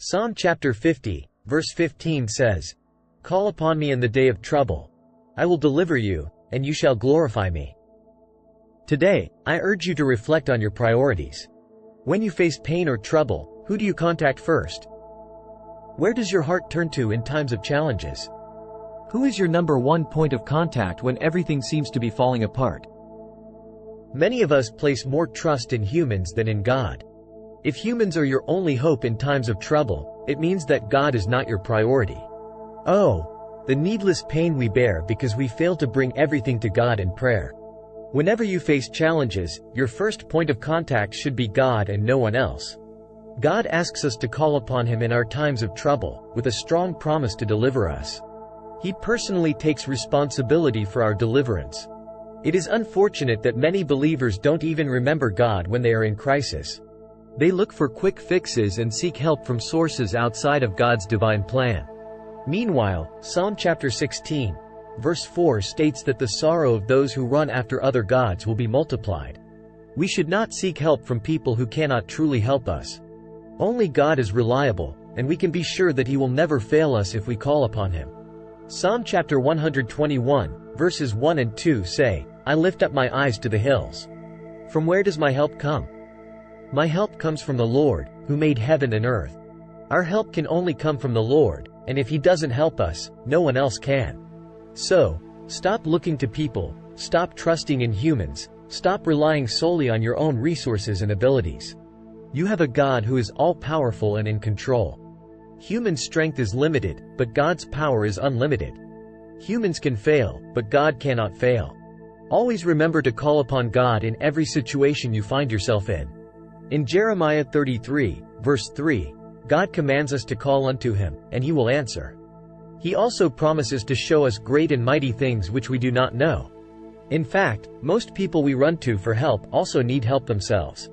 Psalm chapter 50, verse 15 says, "Call upon me in the day of trouble. I will deliver you, and you shall glorify me." Today, I urge you to reflect on your priorities. When you face pain or trouble, who do you contact first? Where does your heart turn to in times of challenges? Who is your number one point of contact when everything seems to be falling apart? Many of us place more trust in humans than in God. If humans are your only hope in times of trouble, it means that God is not your priority. Oh, the needless pain we bear because we fail to bring everything to God in prayer. Whenever you face challenges, your first point of contact should be God and no one else. God asks us to call upon Him in our times of trouble, with a strong promise to deliver us. He personally takes responsibility for our deliverance. It is unfortunate that many believers don't even remember God when they are in crisis. They look for quick fixes and seek help from sources outside of God's divine plan. Meanwhile, Psalm chapter 16, verse 4 states that the sorrow of those who run after other gods will be multiplied. We should not seek help from people who cannot truly help us. Only God is reliable, and we can be sure that He will never fail us if we call upon Him. Psalm chapter 121, verses 1 and 2 say, "I lift up my eyes to the hills. From where does my help come? My help comes from the Lord, who made heaven and earth." Our help can only come from the Lord, and if He doesn't help us, no one else can. So, stop looking to people, stop trusting in humans, stop relying solely on your own resources and abilities. You have a God who is all-powerful and in control. Human strength is limited, but God's power is unlimited. Humans can fail, but God cannot fail. Always remember to call upon God in every situation you find yourself in. In Jeremiah 33, verse 3, God commands us to call unto Him, and He will answer. He also promises to show us great and mighty things which we do not know. In fact, most people we run to for help also need help themselves.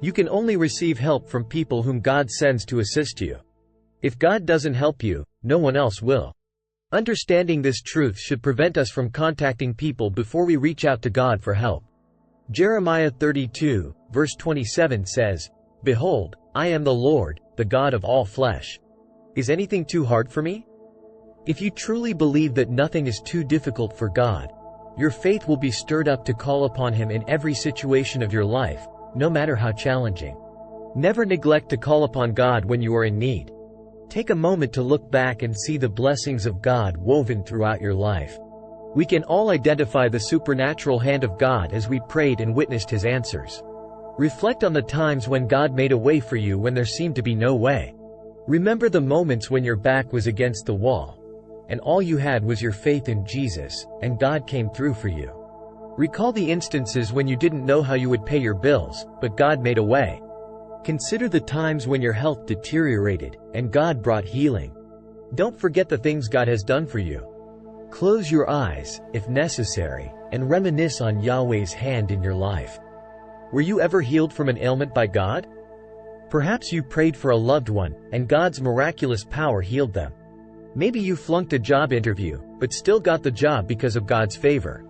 You can only receive help from people whom God sends to assist you. If God doesn't help you, no one else will. Understanding this truth should prevent us from contacting people before we reach out to God for help. Jeremiah 32, verse 27 says, "Behold, I am the Lord, the God of all flesh. Is anything too hard for me?" If you truly believe that nothing is too difficult for God, your faith will be stirred up to call upon Him in every situation of your life, no matter how challenging. Never neglect to call upon God when you are in need. Take a moment to look back and see the blessings of God woven throughout your life. We can all identify the supernatural hand of God as we prayed and witnessed His answers. Reflect on the times when God made a way for you when there seemed to be no way. Remember the moments when your back was against the wall, and all you had was your faith in Jesus, and God came through for you. Recall the instances when you didn't know how you would pay your bills, but God made a way. Consider the times when your health deteriorated, and God brought healing. Don't forget the things God has done for you. Close your eyes, if necessary, and reminisce on Yahweh's hand in your life. Were you ever healed from an ailment by God? Perhaps you prayed for a loved one, and God's miraculous power healed them. Maybe you flunked a job interview, but still got the job because of God's favor.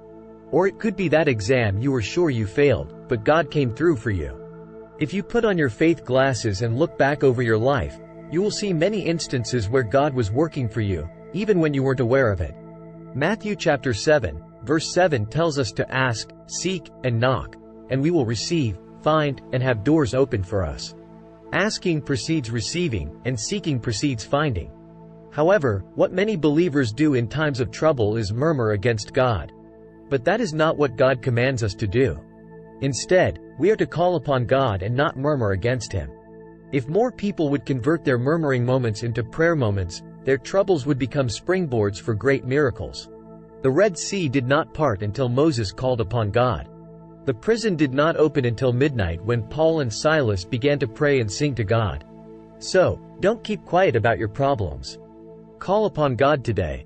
Or it could be that exam you were sure you failed, but God came through for you. If you put on your faith glasses and look back over your life, you will see many instances where God was working for you, even when you weren't aware of it. Matthew chapter 7, verse 7 tells us to ask, seek, and knock, and we will receive, find, and have doors open for us. Asking precedes receiving, and seeking precedes finding. However, what many believers do in times of trouble is murmur against God. But that is not what God commands us to do. Instead, we are to call upon God and not murmur against Him. If more people would convert their murmuring moments into prayer moments, their troubles would become springboards for great miracles. The Red Sea did not part until Moses called upon God. The prison did not open until midnight when Paul and Silas began to pray and sing to God. So, don't keep quiet about your problems. Call upon God today.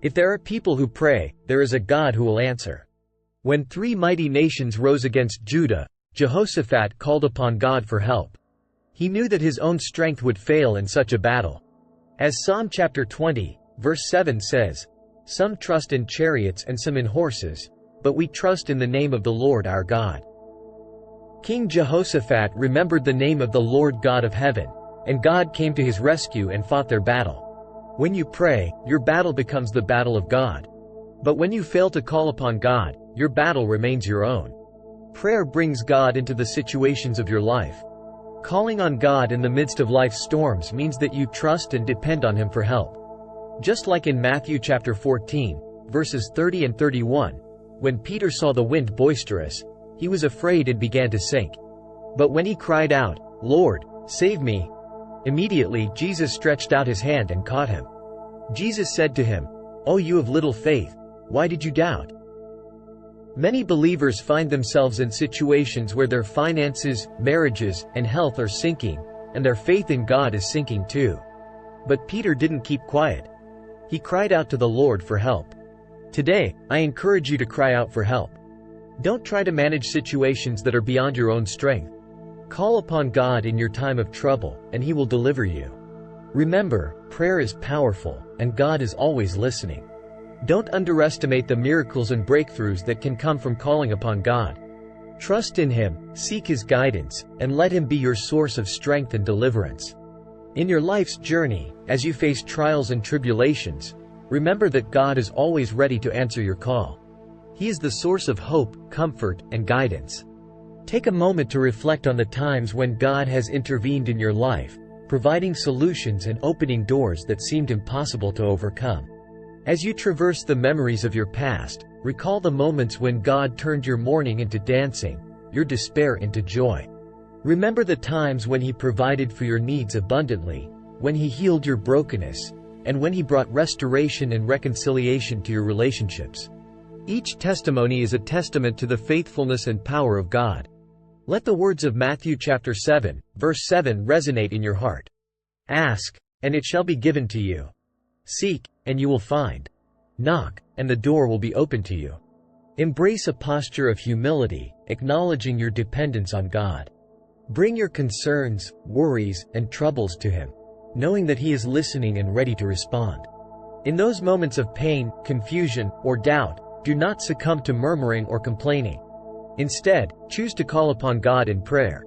If there are people who pray, there is a God who will answer. When three mighty nations rose against Judah, Jehoshaphat called upon God for help. He knew that his own strength would fail in such a battle. As Psalm chapter 20, verse 7 says, "Some trust in chariots and some in horses, but we trust in the name of the Lord our God." King Jehoshaphat remembered the name of the Lord God of heaven. and God came to his rescue and fought their battle. When you pray, your battle becomes the battle of God. But when you fail to call upon God, your battle remains your own. Prayer brings God into the situations of your life. Calling on God in the midst of life's storms means that you trust and depend on him for help. Just like in Matthew chapter 14, verses 30 and 31, when Peter saw the wind boisterous, he was afraid and began to sink. But when he cried out, "Lord, save me," immediately Jesus stretched out his hand and caught him. Jesus said to him, "O you of little faith, why did you doubt?" Many believers find themselves in situations where their finances, marriages, and health are sinking, and their faith in God is sinking too. But Peter didn't keep quiet. He cried out to the Lord for help. Today, I encourage you to cry out for help. Don't try to manage situations that are beyond your own strength. Call upon God in your time of trouble, and he will deliver you. Remember, prayer is powerful, and God is always listening. Don't underestimate the miracles and breakthroughs that can come from calling upon God. Trust in him, seek his guidance, and let him be your source of strength and deliverance. In your life's journey, as you face trials and tribulations, remember that God is always ready to answer your call. He is the source of hope, comfort, and guidance. Take a moment to reflect on the times when God has intervened in your life, providing solutions and opening doors that seemed impossible to overcome. As you traverse the memories of your past, recall the moments when God turned your mourning into dancing, your despair into joy. Remember the times when he provided for your needs abundantly, when he healed your brokenness, and when he brought restoration and reconciliation to your relationships. Each testimony is a testament to the faithfulness and power of God. Let the words of Matthew chapter 7, verse 7 resonate in your heart. Ask, and it shall be given to you. Seek, and you will find. Knock, and the door will be opened to you. Embrace a posture of humility, acknowledging your dependence on God. Bring your concerns, worries, and troubles to him, knowing that he is listening and ready to respond. In those moments of pain, confusion, or doubt, do not succumb to murmuring or complaining. Instead, choose to call upon God in prayer.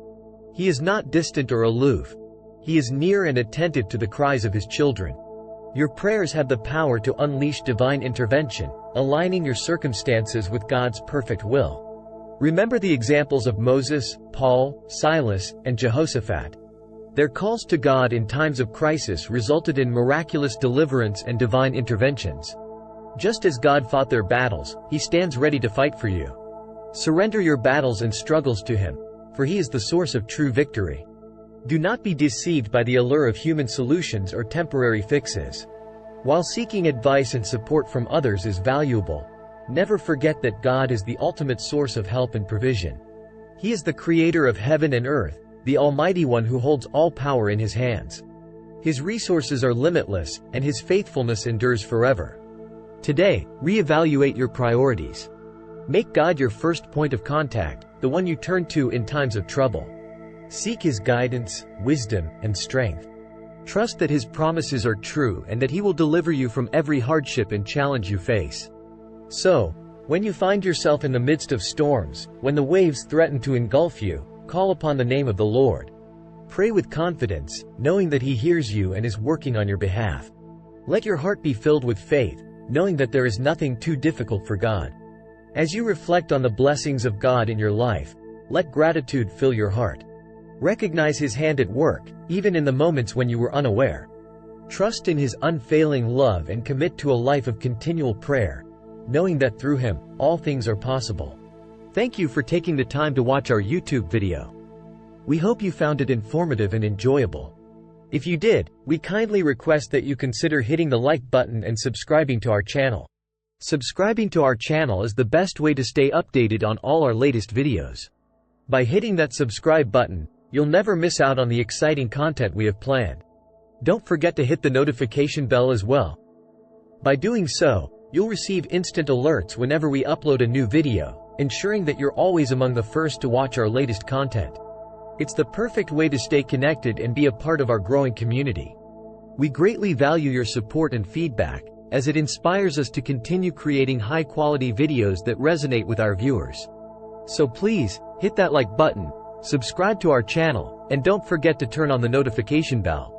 He is not distant or aloof. He is near and attentive to the cries of his children. Your prayers have the power to unleash divine intervention, aligning your circumstances with God's perfect will. Remember the examples of Moses, Paul, Silas, and Jehoshaphat. Their calls to God in times of crisis resulted in miraculous deliverance and divine interventions. Just as God fought their battles, he stands ready to fight for you. Surrender your battles and struggles to him, for he is the source of true victory. Do not be deceived by the allure of human solutions or temporary fixes. While seeking advice and support from others is valuable, never forget that God is the ultimate source of help and provision. He is the creator of heaven and earth, the Almighty One who holds all power in his hands. His resources are limitless, and his faithfulness endures forever. Today, reevaluate your priorities. Make God your first point of contact, the one you turn to in times of trouble. Seek his guidance, wisdom, and strength. Trust that his promises are true and that he will deliver you from every hardship and challenge you face. So, when you find yourself in the midst of storms, when the waves threaten to engulf you, call upon the name of the Lord. Pray with confidence, knowing that he hears you and is working on your behalf. Let your heart be filled with faith, knowing that there is nothing too difficult for God. As you reflect on the blessings of God in your life, let gratitude fill your heart. Recognize his hand at work, even in the moments when you were unaware. Trust in his unfailing love and commit to a life of continual prayer, knowing that through him, all things are possible. Thank you for taking the time to watch our YouTube video. We hope you found it informative and enjoyable. If you did, we kindly request that you consider hitting the like button and subscribing to our channel. Subscribing to our channel is the best way to stay updated on all our latest videos. By hitting that subscribe button, you'll never miss out on the exciting content we have planned. Don't forget to hit the notification bell as well. By doing so, you'll receive instant alerts whenever we upload a new video, ensuring that you're always among the first to watch our latest content. It's the perfect way to stay connected and be a part of our growing community. We greatly value your support and feedback, as it inspires us to continue creating high-quality videos that resonate with our viewers. So please, hit that like button, subscribe to our channel, And don't forget to turn on the notification bell.